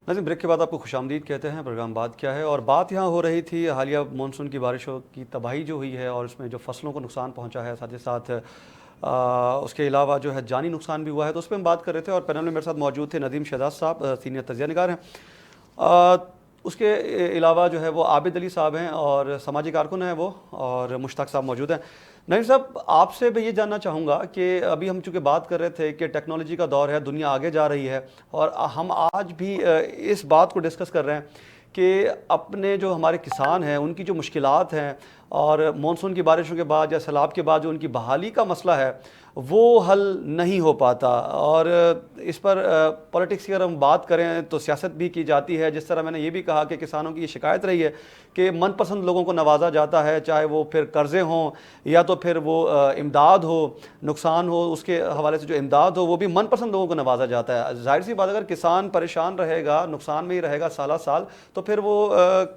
नाज़रीन, ब्रेक के बाद आपको खुशामदीद कहते हैं। प्रोग्राम बात क्या है, और बात यहाँ हो रही थी हालिया मानसून की बारिशों की तबाही जो हुई है और उसमें जो फसलों को नुकसान पहुँचा है, साथ ही साथ उसके अलावा जो है जानी नुकसान भी हुआ है, तो उस पर हम बात कर रहे थे। और पैनल में मेरे साथ मौजूद थे नदीम शहजाद साहब, सीनियर तजिया निगार हैं। अ, उसके अलावा जो है वो आबिद अली साहब हैं और समाजी कारकुन हैं वो, और मुश्ताक साहब मौजूद हैं। नईम साहब, आपसे मैं ये जानना चाहूँगा कि अभी हम चूँकि बात कर रहे थे कि टेक्नोलॉजी का दौर है, दुनिया आगे जा रही है, और हम आज भी इस बात को डिस्कस कर रहे हैं कि अपने जो हमारे किसान हैं उनकी जो मुश्किलात हैं, और मानसून की बारिशों के बाद या सैलाब के बाद जो उनकी बहाली का मसला है वो हल नहीं हो पाता। और इस पर पॉलिटिक्स की अगर हम बात करें तो सियासत भी की जाती है। जिस तरह मैंने ये भी कहा कि किसानों की ये शिकायत रही है कि मनपसंद लोगों को नवाजा जाता है, चाहे वो फिर कर्ज़े हों या तो फिर वो इमदाद हो, नुकसान हो उसके हवाले से जो इमदाद हो वो भी मनपसंद लोगों को नवाजा जाता है। जाहिर सी बात, अगर किसान परेशान रहेगा, नुकसान में ही रहेगा साला साल, तो फिर वो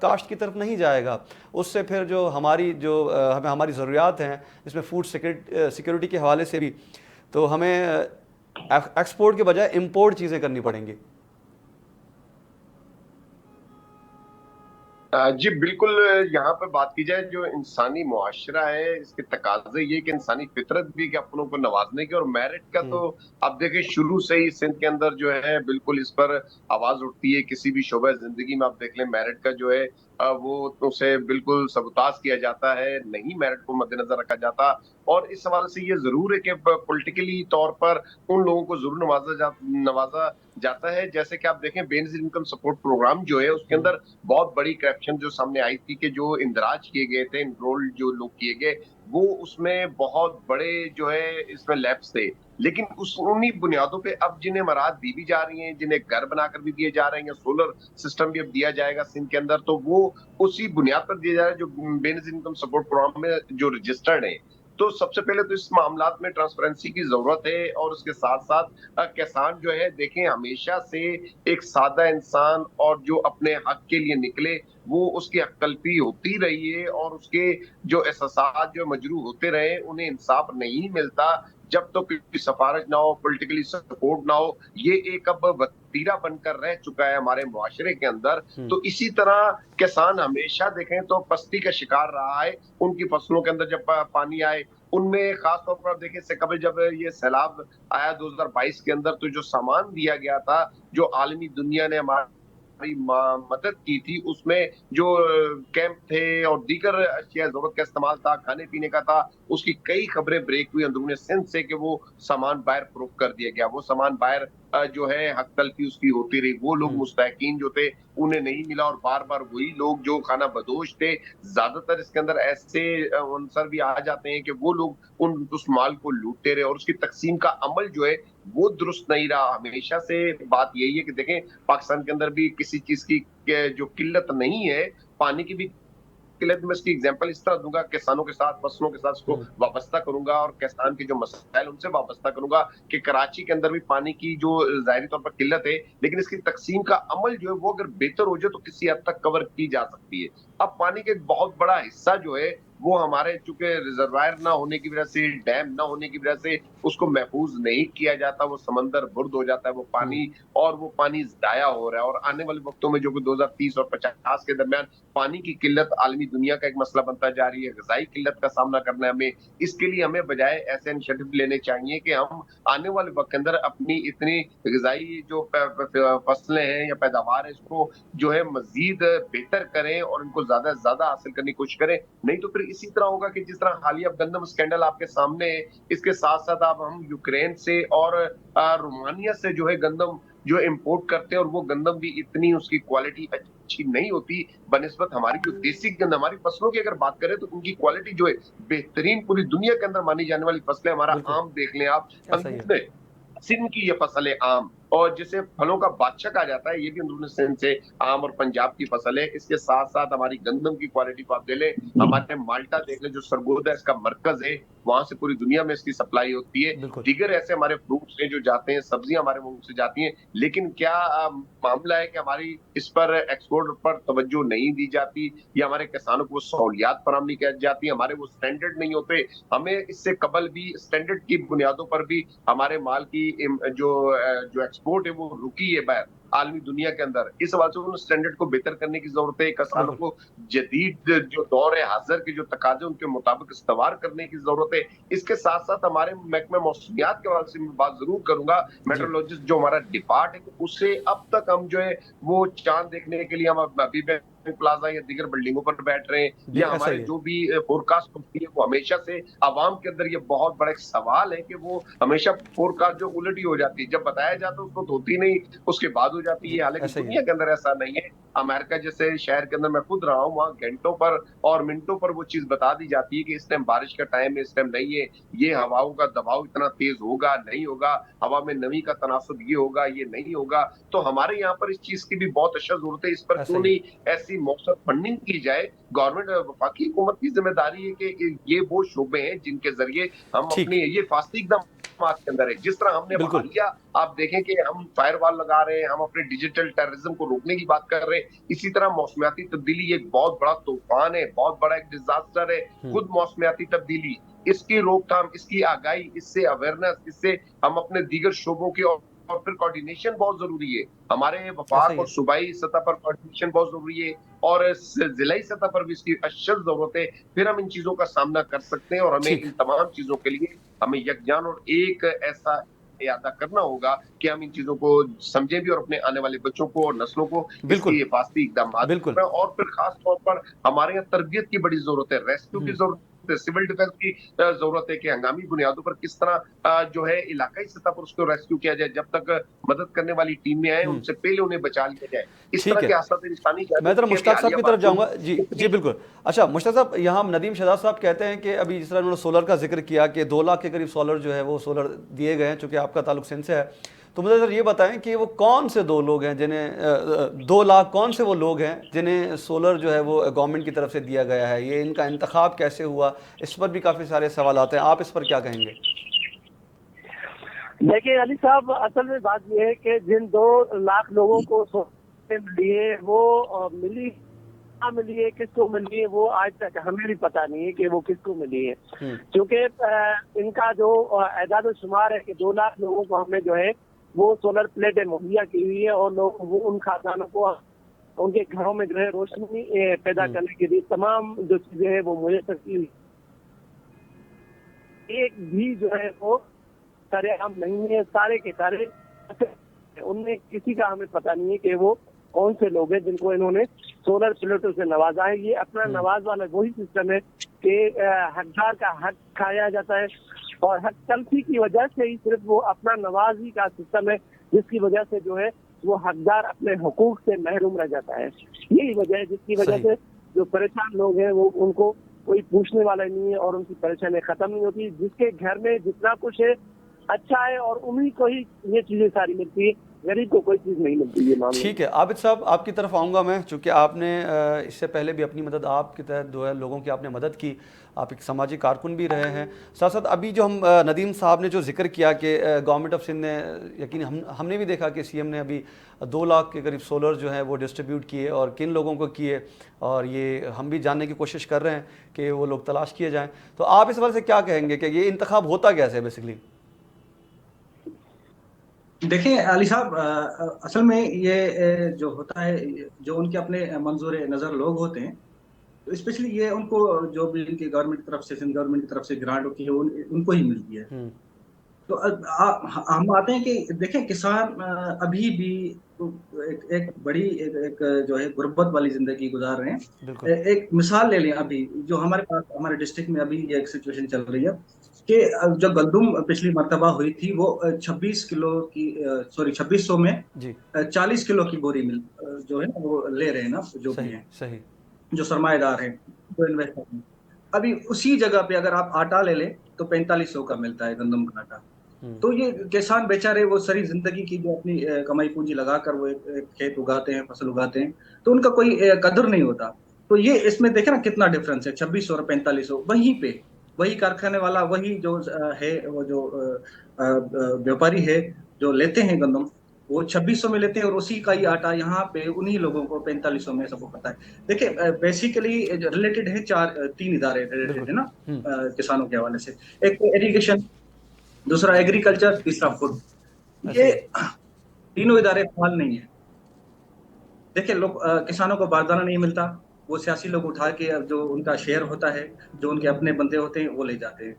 काश्त की तरफ नहीं जाएगा। उससे फिर जो हमें हमारी ज़रूरियात हैं, इसमें फूड सिक्योरिटी के हवाले से भी, तो हमें एक्सपोर्ट के बजाय इंपोर्ट चीज़ें करनी पड़ेंगी। जी बिल्कुल। यहाँ पे बात की जाए जो इंसानी मुआशरा है, इसके तकाजे ये कि इंसानी फितरत भी कि अपनों को नवाजने की, और मेरिट का तो आप देखिए शुरू से ही सिंध के अंदर जो है बिल्कुल इस पर आवाज उठती है। किसी भी शोबे जिंदगी में आप देख लें, मेरिट का जो है वो उसे बिल्कुल सबुताज किया जाता है, नहीं मेरिट को मद्देनजर रखा जाता। और इस सवाल से ये जरूर है कि पॉलिटिकली तौर पर उन लोगों को जरूर नवाजा जाता है। जैसे कि आप देखें, बेनजीर इनकम सपोर्ट प्रोग्राम जो है उसके अंदर बहुत बड़ी करप्शन जो सामने आई थी कि जो इंदराज किए गए थे, इनरोल जो लोग किए गए, वो उसमें बहुत बड़े जो है इसमें लैप्स थे। लेकिन उस उन्हीं बुनियादों पे अब जिन्हें मराद दी भी जा रही हैं, जिन्हें घर बनाकर भी दिए जा रहे हैं, सोलर सिस्टम भी अब दिया जाएगा सिंध के अंदर, तो वो उसी बुनियाद पर दिया जा रहा है जो बेनजीर इनकम सपोर्ट प्रोग्राम में जो रजिस्टर्ड है। तो सबसे पहले तो इस मामलात में ट्रांसपेरेंसी की जरूरत है, और उसके साथ साथ किसान जो है देखें, हमेशा से एक सादा इंसान और जो अपने हक के लिए निकले, वो उसकी हकतलफी होती रही है, और उसके जो एहसास जो मजरू होते रहे, उन्हें इंसाफ नहीं मिलता जब तो कोई सिफारिश ना हो, पॉलिटिकली सपोर्ट ना हो। ये एक अब वतीरा बनकर रह चुका है हमारे मुआशरे के अंदर। तो इसी तरह किसान हमेशा देखें तो पस्ती का शिकार रहा है। उनकी फसलों के अंदर जब पानी आए, उनमें खास तौर पर आप देखें, इससे कभी जब ये सैलाब आया 2022 के अंदर, तो जो सामान दिया गया था, जो आलमी दुनिया ने हमारी मदद की थी, उसमें जो कैंप थे और दीगर अशिया जरूरत का इस्तेमाल था, खाने पीने का था, उसकी कई खबरें ब्रेक हुई अंदरूनी सिंध से कि वो सामान बाहर फरोख्त कर दिया गया। वो सामान बाहर जो है हक तलफी उसकी होती रही। वो लोग मुस्तहकीन जो थे उन्हें नहीं मिला, और बार बार वही लोग जो खाना बदोश थे, ज्यादातर इसके अंदर ऐसे अंसर भी आ जाते हैं कि वो लोग उन उस माल को लूटते रहे, और उसकी तकसीम का अमल जो है वो दुरुस्त नहीं रहा। हमेशा से बात यही है कि देखें, पाकिस्तान के अंदर भी किसी चीज की जो किल्लत नहीं है, पानी की भी किल्लत। मैं इसकी एग्जांपल इस तरह दूंगा, किसानों के साथ, फसलों के साथ इसको वाबस्ता करूंगा, और किसान के जो मसाइल उनसे वाबस्ता करूंगा कि कराची के अंदर भी पानी की जो जाहिरी तौर पर किल्लत है, लेकिन इसकी तकसीम का अमल जो है वो अगर बेहतर हो जाए तो किसी हद तक कवर की जा सकती है। अब पानी का एक बहुत बड़ा हिस्सा जो है वो हमारे चूंकि रिजर्वायर ना होने की वजह से, डैम ना होने की वजह से उसको महफूज नहीं किया जाता, वो समंदर बुर्द हो जाता है वो पानी, और वो पानी जाया हो रहा है। और आने वाले वक्तों में जो कि 2030 और 50 के दरमियान पानी की किल्लत आलमी दुनिया का एक मसला बनता जा रही है, ग़िज़ाई किल्लत का सामना करना है हमें। इसके लिए हमें बजाय ऐसे इनिशिएटिव लेने चाहिए कि हम आने वाले वक्त के अंदर अपनी इतनी ग़िज़ाई जो फसलें हैं या पैदावार है, इसको जो है मजीद बेहतर करें और इनको ज्यादा से ज्यादा हासिल करने की कोशिश करें। नहीं तो फिर इसी तरह होगा कि जिस तरह हालिया गंदम स्कैंडल आपके सामने है, इसके साथ साथ अब हम यूक्रेन से और रोमानिया से जो है गंदम जो इम्पोर्ट करते हैं, और वो गंदम भी इतनी उसकी क्वालिटी अच्छी नहीं होती बनिस्बत हमारी जो देसी गंदम, हमारी फसलों की अगर बात करें तो उनकी क्वालिटी जो है बेहतरीन पूरी दुनिया के अंदर मानी जाने वाली फसलें। हमारा बिल्कुल आम देख लें आप, ऐसा ही है। अंदरूनी सिंध की ये फसल है आम, और जिसे फलों का बादशाह कहा जाता है, ये भी अंदरूनी सिंध से आम और पंजाब की फसल है। इसके साथ साथ हमारी गंदम की क्वालिटी को आप दे लें, हमारे माल्टा देख लें जो सरगोदा इसका मरकज है, वहां से पूरी दुनिया में इसकी सप्लाई होती है। बिल्कुल। दीगर ऐसे हमारे फ्रूट्स हैं जो जाते हैं, सब्जियां हमारे मुल्क से जाती हैं, लेकिन क्या मामला है कि हमारी इस पर एक्सपोर्ट पर तवज्जो नहीं दी जाती, या हमारे किसानों को वो सहूलियात फराहम नहीं की जाती, हमारे वो स्टैंडर्ड नहीं होते। हमें इससे कबल भी स्टैंडर्ड की बुनियादों पर भी हमारे माल की जो जो एक्सपोर्ट है वो रुकी है बाहर आलमी दुनिया के अंदर। इस हवाले से उन स्टैंडर्ड को बेहतर करने की जरूरत है, किसानों बिल्कुल। को जदीद जो दौर है हाजिर के जो तकाजे उनके मुताबिक इस्तवार करने की जरूरत है। इसके साथ साथ हमारे महकमे मौसमियात के हवाले से मैं बात जरूर करूंगा, जी। मेट्रोलॉजिस्ट जो हमारा डिपार्ट है उससे अब तक हम जो है वो चांद देखने के लिए हम अभी प्लाजा या दीगर बिल्डिंगों पर बैठ रहे हैं, जी, या ऐसा हमारे ही है। जो भी फोरकास्ट होती है वो हमेशा से आवाम के अंदर ये बहुत बड़ा एक सवाल है कि वो हमेशा फोरकास्ट जो उलटी हो जाती है, जब बताया जाता है उसको तो होती नहीं, उसके बाद हो जाती जी, है। हालांकि ऐसा ही है। दुनिया के अंदर ऐसा नहीं है। अमेरिका जैसे शहर के अंदर मैं खुद रहा हूँ, वहां घंटों पर और मिनटों पर वो चीज बता दी जाती है कि इस टाइम बारिश का टाइम है, इस टाइम नहीं है, ये हवाओं का दबाव इतना तेज होगा नहीं होगा, हवा में नमी का तनासुब ये होगा ये नहीं होगा। तो हमारे यहाँ पर इस चीज की भी बहुत अच्छा जरूरत है। इस पर ऐसा क्यों ही है। नहीं ऐसी मौसर फंडिंग की जाए। गवर्नमेंट वफाकी हुकूमत की जिम्मेदारी है कि ये वो शोबे हैं जिनके जरिए हम ठीक। अपनी ये फास्टी इकदाम के अंदर है, जिस तरह हमने अब बिल्कुल। हालिया आप देखें कि हम फायरवॉल लगा रहे हैं, हम अपने डिजिटल टेररिज्म को रोकने की बात कर रहे हैं। इसी तरह मौसमियाती तब्दीली एक बहुत बड़ा तूफान है, बहुत बड़ा एक डिजास्टर है। हम्म। खुद मौसमियाती तब्दीली, इसकी रोकथाम, इसकी आगाही, इससे अवेयरनेस, इससे हम अपने दीगर शोबों की और फिर कोऑर्डिनेशन बहुत जरूरी है। हमारे ऐसा वफाक ही और है। सूबाई सतह पर कोऑर्डिनेशन बहुत जरूरी है, और जिलाई सतह पर भी इसकी अशद जरूरत है। फिर हम इन चीजों का सामना कर सकते हैं, और हमें ठीक। इन तमाम चीजों के लिए हमें यकजान और एक ऐसा अदा करना होगा कि हम इन चीजों को समझें भी और अपने आने वाले बच्चों को और नस्लों को इसकी बिल्कुल। हिफाजती इकदाम बिल्कुल। करें। और फिर खास तौर पर हमारे यहाँ तरबियत की बड़ी जरूरत है, रेस्क्यू की हम्म। जरूरत है, सिविल डिफेंस की जरूरत है कि हंगामी बुनियादों पर किस तरह जो है इलाकाई सतह पर उसको रेस्क्यू किया जाए। जब तक मदद करने वाली टीमें आए हम्म। उनसे पहले उन्हें बचा लिया जाए। इस तरह ठीक के है। आसात इंसानी मैं ज़रा जादू की अभी मुश्ताक साहब हालिया की तरफ बात जो जाऊँगा। जी, जी, हुई बिल्कुल। अच्छा, मुश्ताक साहब, यहाँ नदीम शहजाद साहब कहते हैं कि अभी जिस तरह उन्होंने सोलर का ज़िक्र किया कि 2 लाख के करीब सोलर जो है वो सोलर दिए गए हैं, चूँकि आपका ताल्लुक सिंध से है। तो मुझे ज़रा ये बताएँ कि वो कौन से 2 लोग हैं जिन्हें 2 लाख कौन से वो लोग हैं जिन्हें सोलर जो है वो गवर्नमेंट की तरफ से दिया गया है? ये इनका इंतखाब कैसे हुआ? इस पर भी काफ़ी सारे सवालात हैं। आप इस पर क्या कहेंगे? देखिए अली साहब, असल में बात यह है कि जिन 2 लाख लोगों को सोलर मिली है वो मिली कहाँ मिली है, किसको मिली है, वो आज तक हमें भी पता नहीं है कि वो किसको मिली है। क्योंकि इनका जो एजाद शुमार है कि 2 लाख लोगों को हमने जो है वो सोलर प्लेटें मुहैया की हुई है, और लोग वो उन खानदानों को उनके घरों में जो है रोशनी पैदा करने के लिए तमाम जो चीजें हैं वो मुयसर की हुई। एक भी जो है वो सरेआम नहीं है, सारे के सारे उनमें किसी का हमें पता नहीं है कि वो कौन से लोग हैं जिनको इन्होंने सोलर प्लेटों से नवाजा है। ये अपना नवाज वाला वही सिस्टम है कि हकदार का हक खाया जाता है, और हक तलफी की वजह से ही सिर्फ वो अपना नवाजी का सिस्टम है, जिसकी वजह से जो है वो हकदार अपने हुकूक से महरूम रह जाता है। यही वजह है जिसकी वजह से जो परेशान लोग हैं वो उनको कोई पूछने वाला नहीं है और उनकी परेशानी खत्म नहीं होती। जिसके घर में जितना कुछ है अच्छा है और उन्हीं को ही ये चीजें सारी मिलती है, गरीब को कोई चीज़ नहीं मिलती है। ठीक है आबिद साहब, आपकी तरफ आऊँगा मैं, चूँकि आपने इससे पहले भी अपनी मदद आपके तहत जो है लोगों की आपने मदद की, आप एक समाजी कारकुन भी रहे हैं। साथ साथ अभी जो हम नदीम साहब ने जो जिक्र किया कि गवर्नमेंट ऑफ सिंध ने यकीन हमने भी देखा कि सीएम ने अभी 2 लाख के करीब सोलर जो है वो डिस्ट्रीब्यूट किए, और किन लोगों को किए, और ये हम भी जानने की कोशिश कर रहे हैं कि वो लोग तलाश किए जाएँ। तो आप इस बारे से क्या कहेंगे कि ये इंतखाब होता कैसे बेसिकली? देखिए अली साहब, असल में ये जो होता है, जो उनके अपने मंजूर नज़र लोग होते हैं, तो स्पेशली ये उनको जो भी इनकी गवर्नमेंट की तरफ से, सिंध गवर्नमेंट की तरफ से ग्रांट होती है उनको ही मिलती है। तो हम आते हैं कि देखें किसान अभी भी एक बड़ी एक जो है गुर्बत वाली जिंदगी गुजार रहे हैं। एक मिसाल ले लें, अभी जो हमारे पास हमारे डिस्ट्रिक्ट में अभी एक सिचुएशन चल रही है कि जो गंदुम पिछली मरतबा हुई थी वो 26 किलो की, सॉरी 2600 में 40 किलो की बोरी मिल जो है वो ले रहे हैं ना, जो भी है सही जो सरमाएदार हैं, जो इन्वेस्टर हैं। अभी उसी जगह पे अगर आप आटा ले लें तो 4500 का मिलता है गंदम का आटा। तो ये किसान बेचारे वो सारी जिंदगी की जो अपनी कमाई पूंजी लगाकर वो एक खेत उगाते हैं, फसल उगाते हैं, तो उनका कोई कदर नहीं होता। तो ये इसमें देखे ना कितना डिफरेंस है, 2600 और 4500। वहीं पे वही कारखाने वाला, वही जो है वो जो व्यापारी है जो लेते हैं गंदम, वो 2600 में लेते हैं, और उसी का ही आटा यहाँ पे उन्हीं लोगों को 4500 में सबको पता है। देखिए बेसिकली रिलेटेड है 3 इदारे रिलेटेड है ना किसानों के हवाले से। एक इरिगेशन, दूसरा एग्रीकल्चर, तीसरा फूड। ये तीनों इदारे फाल नहीं है। देखिए, लोग किसानों को बारदाना नहीं मिलता, वो सियासी लोग उठा के अब जो उनका शेयर होता है, जो उनके अपने बंदे होते हैं वो ले जाते हैं।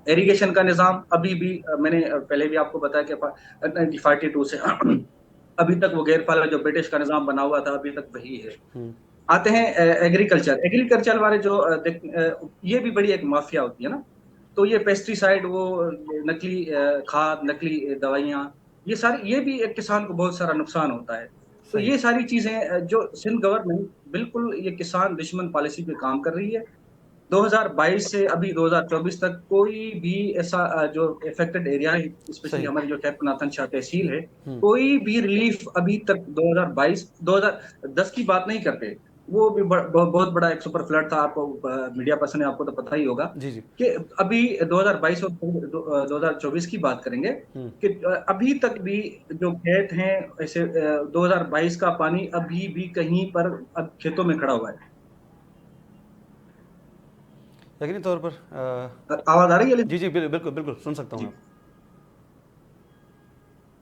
इरिगेशन का निज़ाम अभी भी मैंने पहले भी आपको बताया कि 1942 से अभी तक वो गैर फाला जो ब्रिटिश का निज़ाम बना हुआ था अभी तक वही है। आते हैं एग्रीकल्चर, एग्रीकल्चर वाले जो ये भी बड़ी एक माफिया होती है ना। तो ये पेस्टिसाइड, वो नकली खाद, नकली दवाइयाँ, ये भी एक किसान को बहुत सारा नुकसान होता है। तो सही। ये सारी चीजें जो सिंध गवर्नमेंट बिल्कुल ये किसान दुश्मन पॉलिसी पे काम कर रही है। 2022 से अभी 2024 तक कोई भी ऐसा जो अफेक्टेड एरिया है, स्पेशली सही। हमारी जो कैपनाथन शाह तहसील है, हम्म। कोई भी रिलीफ अभी तक 2010 की बात नहीं करते। वो भी बहुत बड़ा एक सुपर फ्लड था, आपको मीडिया पर्सन है, आपको तो पता ही होगा जी जी। कि अभी 2022 और 2024 की बात करेंगे कि अभी तक भी जो खेत हैं ऐसे 2022 का पानी अभी भी कहीं पर अब खेतों में खड़ा हुआ है। यकीनी तौर पर आवाज आ रही है? जी जी, बिल्कुल बिल्कुल सुन सकता हूँ जी। मैं।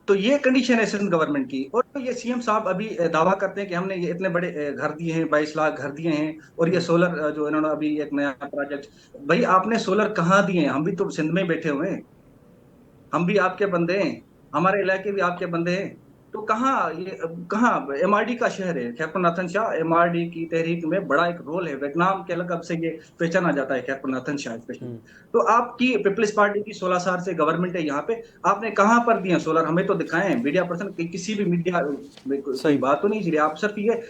तो ये कंडीशन है सिंध गवर्नमेंट की। और तो ये सीएम साहब अभी दावा करते हैं कि हमने ये इतने बड़े घर दिए हैं, 22 लाख घर दिए हैं, और ये सोलर जो इन्होंने अभी एक नया प्रोजेक्ट। भाई, आपने सोलर कहाँ दिए हैं? हम भी तो सिंध में बैठे हुए हैं, हम भी आपके बंदे हैं, हमारे इलाके भी आपके बंदे हैं। तो कहाँ एमआरडी का शहर है खैबर नाथन शाह। एमआरडी की तहरीक में बड़ा एक रोल है, वियतनाम के लकब से ये पहचाना जाता है खैबर नाथन शाह स्पेशली। तो आपकी पीपल्स पार्टी की 16 साल से गवर्नमेंट है यहाँ पे, आपने कहाँ पर दिया सोलर? हमें तो दिखाएं मीडिया पर्सन, किसी भी मीडिया में कोई सही। बात तो नहीं चली। आप सिर्फ ये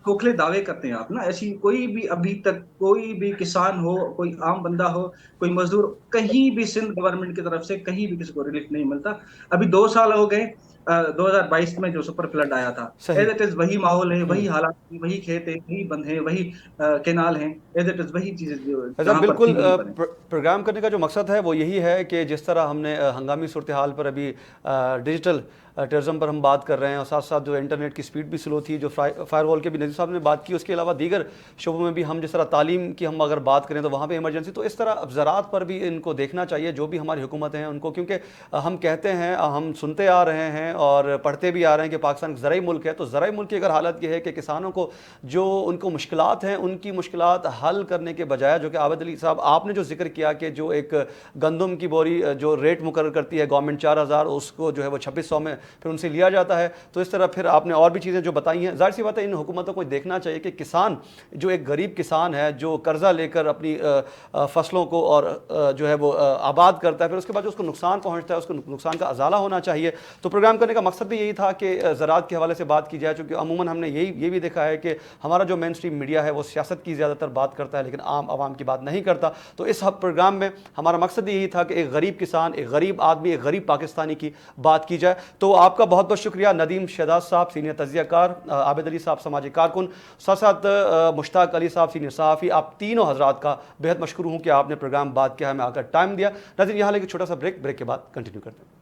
खोखले दावे करते हैं आप ना। ऐसी कोई भी अभी तक कोई भी किसान हो, कोई आम बंदा हो, कोई मजदूर, कहीं भी सिंध गवर्नमेंट की तरफ से कहीं भी किसी को रिलीफ नहीं मिलता। अभी 2 साल हो गए 2022 में जो सुपर फ्लड आया था। सही। एज इट इज वही माहौल है, वही हालात, वही खेत है, वही बंद है, वही केनाल है। एज इट इज वही चीजें ऐसा जहां पर बिल्कुल थी वहीं पर है। प्रोग्राम करने का जो मकसद है वो यही है कि जिस तरह हमने हंगामी सूरत हाल पर अभी डिजिटल टूरिज्म पर हम बात कर रहे हैं, और साथ साथ जो इंटरनेट की स्पीड भी स्लो थी, जो फायरवॉल के भी नज़ीर साहब ने बात की, उसके अलावा दीगर शोबों में भी हम जिस तरह तालीम की हम अगर बात करें तो वहाँ पे इमरजेंसी, तो इस तरह ज़राअत पर भी इनको देखना चाहिए जो भी हमारी हुकूमतें हैं उनको। क्योंकि हम कहते हैं, हम सुनते आ रहे हैं और पढ़ते भी आ रहे हैं कि पाकिस्तान एक ज़राई मुल्क है। तो ज़राई मुल्क की अगर हालत यह है कि किसानों को जो उनको मुश्किलात हैं, उनकी मुश्किलात हल करने के बजाय, जो कि आबिद अली साहब आपने जो जिक्र किया कि जो एक गंदम की बोरी जो रेट मुकर्रर करती है गवर्नमेंट 4000, उसको जो है वो 2600 में फिर उनसे लिया जाता है। तो इस तरह फिर आपने और भी चीज़ें जो बताई हैं, जाहिर सी बात है इन हुकूमतों को देखना चाहिए कि किसान जो एक गरीब किसान है, जो कर्जा लेकर अपनी फसलों को और जो है वो आबाद करता है, फिर उसके बाद जो उसको नुकसान पहुंचता है, उसको नुकसान का अजाला होना चाहिए। तो प्रोग्राम करने का मकसद भी यही था कि ज़राअत के हवाले से बात की जाए, चूँकि अमूमन हमने ये भी देखा है कि हमारा जो मेन स्ट्रीम मीडिया है वो सियासत की ज़्यादातर बात करता है, लेकिन आम आवाम की बात नहीं करता। तो इस प्रोग्राम में हमारा मकसद यही था कि एक गरीब किसान, एक गरीब आदमी, एक गरीब पाकिस्तानी की बात की जाए। तो आपका बहुत बहुत शुक्रिया नदीम शहदाद साहब, सीनियर तजियाकार, आबिद अली साहब समाजी कारकुन, साथ साथ मुश्ताक अली साहब सीनियर सहाफ़ी, आप तीनों हजरात का बेहद मशकूर हूँ कि आपने प्रोग्राम बात किया, हमें आकर टाइम दिया। नाज़रीन, यहाँ लेके छोटा सा ब्रेक के बाद कंटिन्यू करते हैं।